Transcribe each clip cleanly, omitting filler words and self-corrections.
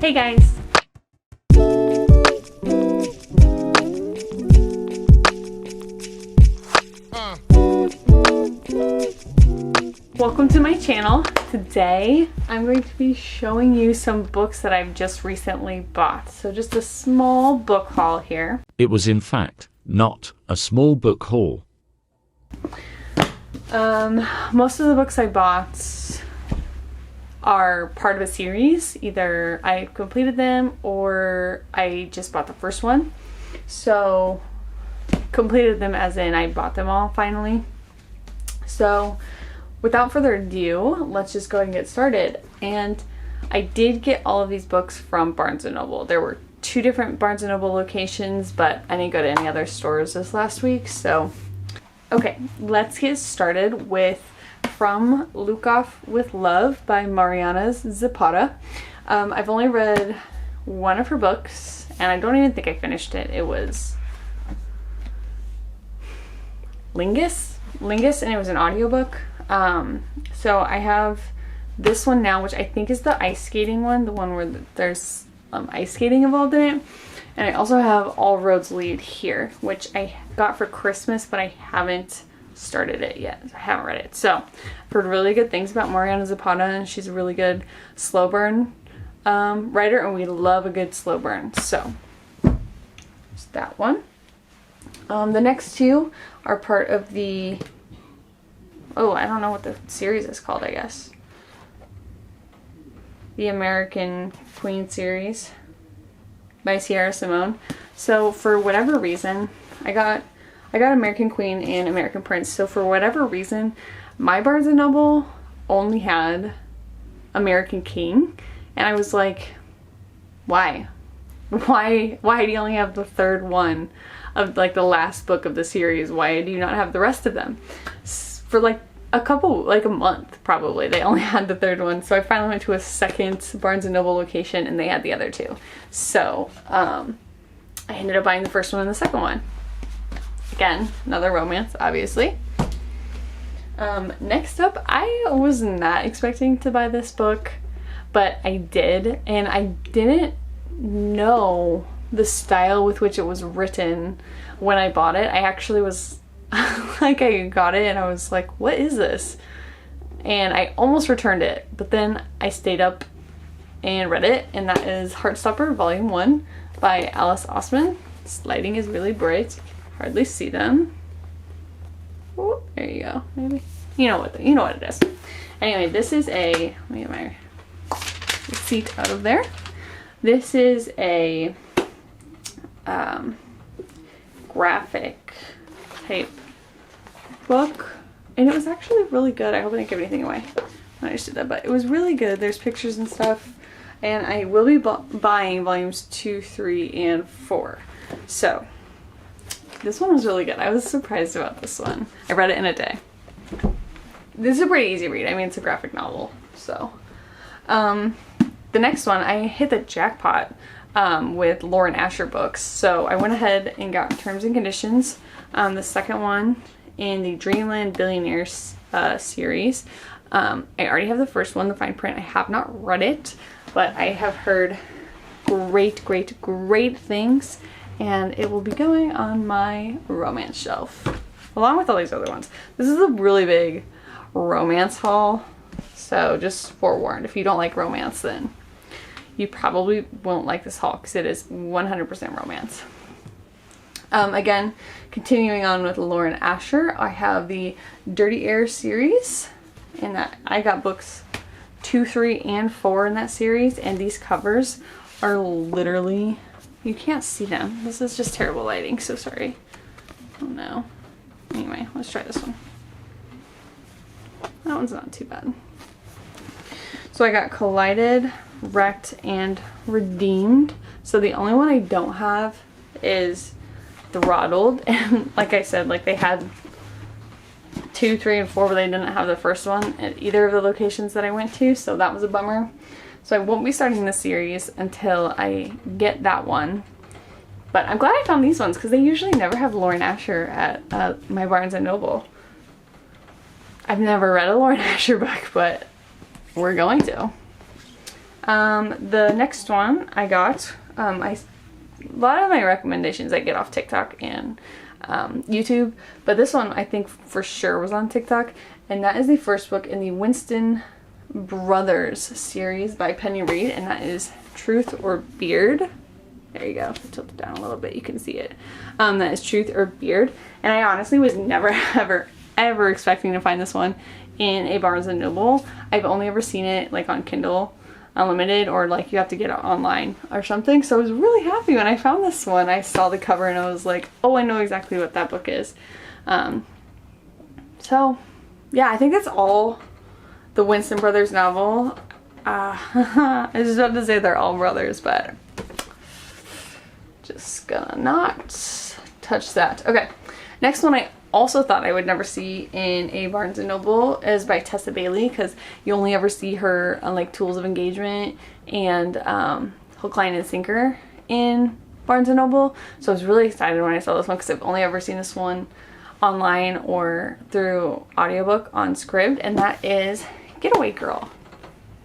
Hey guys! Welcome to my channel. Today I'm going to be showing you some books that I've just recently bought. So just a small book haul here. It was in fact not a small book haul. Most of the books I bought are part of a series. Either I completed them or I just bought the first one. So completed them as in I bought them all finally. So without further ado, let's just go ahead and get started. And I did get all of these books from Barnes & Noble. There were 2 different Barnes & Noble locations, but I didn't go to any other stores this last week. So, okay, let's get started with From Lukov with Love by Mariana Zapata. I've only read one of her books, and I don't even think I finished it. It was Lingus, and it was an audiobook. So I have this one now, which I think is the ice skating one, the one where there's ice skating involved in it. And I also have All Roads Lead here, which I got for Christmas, but I haven't started it yet. I haven't read it. So I've heard really good things about Mariana Zapata, and she's a really good slow burn writer, and we love a good slow burn. So there's that one. The next 2 are part of the I don't know what the series is called, I guess. The American Queen series by Sierra Simone. So for whatever reason, I got American Queen and American Prince. So for whatever reason, my Barnes & Noble only had American King. And I was like, why? Why do you only have the 3rd one of like the last book of the series? Why do you not have the rest of them? For like a month probably, they only had the 3rd one. So I finally went to a second Barnes & Noble location and they had the other 2. So I ended up buying the first one and the second one. Again, another romance, obviously. Next up, I was not expecting to buy this book, but I did, and I didn't know the style with which it was written when I bought it. I actually was like, I got it and I was like, what is this? And I almost returned it, but then I stayed up and read it, and that is Heartstopper Volume 1 by Alice Oseman. This lighting is really bright, you can hardly see them. Oh, there you go. Maybe you know what it is. Anyway, this is a, let me get my receipt out of there. This is a graphic type book, and it was actually really good. I hope I didn't give anything away when I just did that, but it was really good. There's pictures and stuff, and I will be buying volumes 2, 3, and 4. So this one was really good. I was surprised about this one. I read it in a day. This is a pretty easy read. I mean, it's a graphic novel. So the next one, I hit the jackpot with Lauren Asher books. So I went ahead and got Terms and Conditions, the second one in the Dreamland Billionaires series. I already have the first one, the fine print. I have not read it, but I have heard great things, and it will be going on my romance shelf along with all these other ones. This is a really big romance haul, so just forewarned, if you don't like romance, then you probably won't like this haul because it is 100% romance. Again, continuing on with Lauren Asher, I have the Dirty Air series, and that I got books 2, 3, and 4 in that series, and these covers are literally, you can't see them. This is just terrible lighting, so sorry. Oh no. Anyway, let's try this one. That one's not too bad. So I got Collided, Wrecked, and Redeemed. So the only one I don't have is Throttled, and like I said, like they had 2, 3, and 4, but they didn't have the first one at either of the locations that I went to, so that was a bummer. So I won't be starting the series until I get that one. But I'm glad I found these ones because they usually never have Lauren Asher at my Barnes & Noble. I've never read a Lauren Asher book, but we're going to. The next one I got, a lot of my recommendations I get off TikTok and YouTube, but this one I think for sure was on TikTok, and that is the first book in the Winston Brothers series by Penny Reed, and that is Truth or Beard. There you go. Tilt it down a little bit, you can see it. That is Truth or Beard, and I honestly was never ever expecting to find this one in a Barnes & Noble. I've only ever seen it like on Kindle Unlimited, or like you have to get it online or something. So I was really happy when I found this one. I saw the cover and I was like, oh, I know exactly what that book is. So yeah, I think that's all the Winston Brothers novel. I was just about to say they're all brothers, but just gonna not touch that. Okay, next one I also thought I would never see in a Barnes & Noble is by Tessa Bailey, because you only ever see her on like Tools of Engagement and Hook, Line, and Sinker in Barnes & Noble. So I was really excited when I saw this one, because I've only ever seen this one online or through audiobook on Scribd, and that is Getaway Girl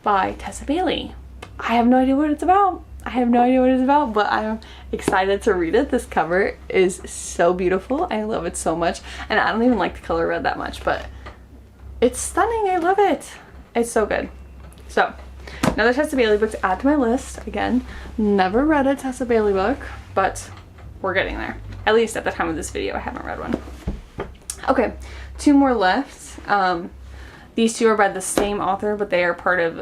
by Tessa Bailey. I have no idea what it's about. But I'm excited to read it. This cover is so beautiful. I love it so much. And I don't even like the color red that much, but it's stunning. I love it. It's so good. So, another Tessa Bailey book to add to my list. Again, never read a Tessa Bailey book, but we're getting there. At least at the time of this video, I haven't read one. Okay, 2 more left. These 2 are by the same author, but they are part of,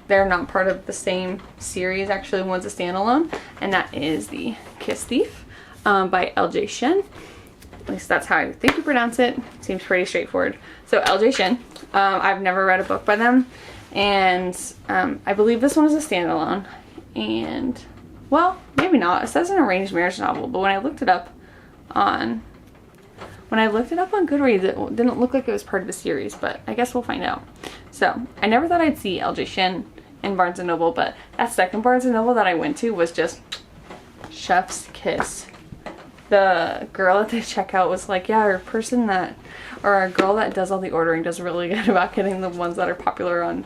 they're not part of the same series. Actually, one's a standalone, and that is The Kiss Thief by L.J. Shen. At least that's how I think you pronounce it. Seems pretty straightforward. So L.J. Shen, I've never read a book by them, and I believe this one is a standalone. And, well, maybe not. It says an arranged marriage novel, but when I looked it up on Goodreads, it didn't look like it was part of the series, but I guess we'll find out. So, I never thought I'd see L.J. Shen in Barnes & Noble, but that second Barnes & Noble that I went to was just chef's kiss. The girl at the checkout was like, yeah, our girl that does all the ordering does really good about getting the ones that are popular on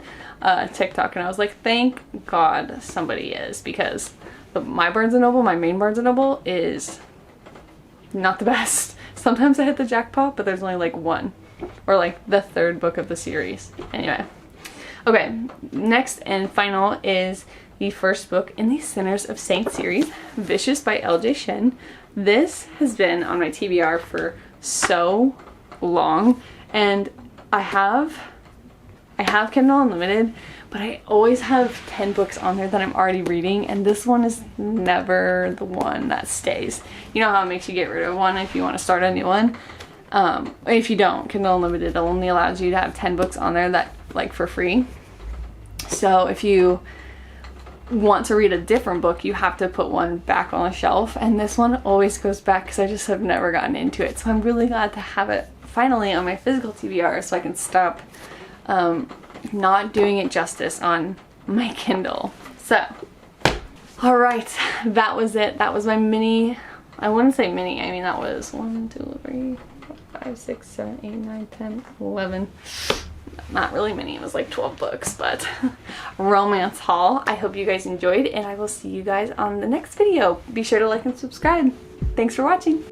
TikTok. And I was like, thank God somebody is, because my Barnes & Noble, my main Barnes & Noble, is not the best. Sometimes I hit the jackpot, but there's only like one, or like the 3rd book of the series. Anyway, okay, next and final is the first book in the Sinners of Saints series, Vicious by L.J. Shen. This has been on my TBR for so long, and I have Kindle Unlimited, but I always have 10 books on there that I'm already reading, and this one is never the one that stays. You know how it makes you get rid of one if you want to start a new one? If you don't, Kindle Unlimited only allows you to have 10 books on there that, like, for free. So if you want to read a different book, you have to put one back on the shelf, and this one always goes back because I just have never gotten into it. So I'm really glad to have it finally on my physical TBR so I can stop not doing it justice on my Kindle. So, alright, that was it. That was my mini, I wouldn't say mini, I mean that was 1, 2, 3, 4, 5, 6, 7, 8, 9, 10, 11. Not really many, it was like 12 books, but romance haul. I hope you guys enjoyed, and I will see you guys on the next video. Be sure to like and subscribe. Thanks for watching.